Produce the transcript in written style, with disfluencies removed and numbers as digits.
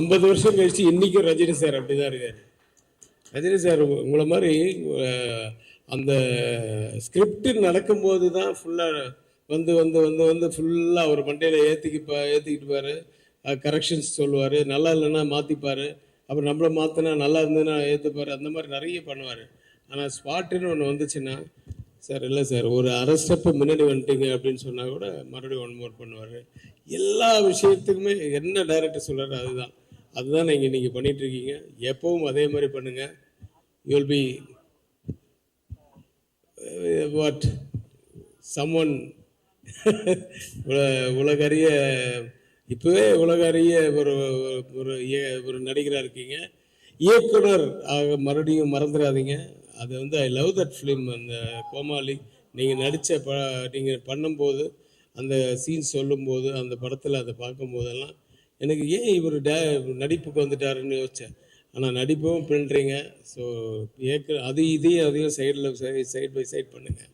50 வருஷம் கழிச்சு இன்னைக்கும் ரஜினி சார் அப்படிதான் இருக்காரு. ரஜினி சார் உங்களை மாதிரி அந்த ஸ்கிரிப்ட் நடக்கும்போது தான் ஃபுல்லாக வந்து வந்து வந்து வந்து ஃபுல்லாக அவர் மண்டையில் ஏற்றிக்கிட்டுப்பார், கரெக்ஷன்ஸ் சொல்லுவார், நல்லா இல்லைன்னா மாற்றிப்பார், அப்புறம் நம்மளை மாற்றினா நல்லா இருந்ததுன்னா ஏற்றுப்பார், அந்த மாதிரி நிறைய பண்ணுவார். ஆனால் ஸ்பாட்டுன்னு ஒன்று வந்துச்சுன்னா, சார் இல்லை சார் ஒரு அரை ஸ்டெப்பு முன்னாடி வந்துட்டீங்க அப்படின்னு சொன்னால் கூட மறுபடியும் ஒன் மோர் பண்ணுவார். எல்லா விஷயத்துக்குமே என்ன டைரக்டர் சொல்கிறாரு அதுதான் நீங்கள் பண்ணிட்டு இருக்கீங்க. எப்பவும் அதே மாதிரி பண்ணுங்கள். You will be what someone உலகறிய, இப்போவே உலகறிய ஒரு ஒரு ஒரு நடிகராக இருக்கீங்க. இயக்குனர் ஆக மறுபடியும் மறந்துடாதீங்க. அது வந்து ஐ லவ் தட் ஃபிலிம். அந்த கோமாளி நீங்கள் நீங்கள் பண்ணும்போது, அந்த சீன் சொல்லும்போது, அந்த படத்தில் அதை பார்க்கும்போதெல்லாம் எனக்கு ஏன் இவர் நடிப்புக்கு வந்துட்டாருன்னு யோசித்தேன். ஆனால் நடிப்பும் பண்ணுறீங்க. ஸோ அதையும் சைடு பை சைட் பண்ணுங்கள்.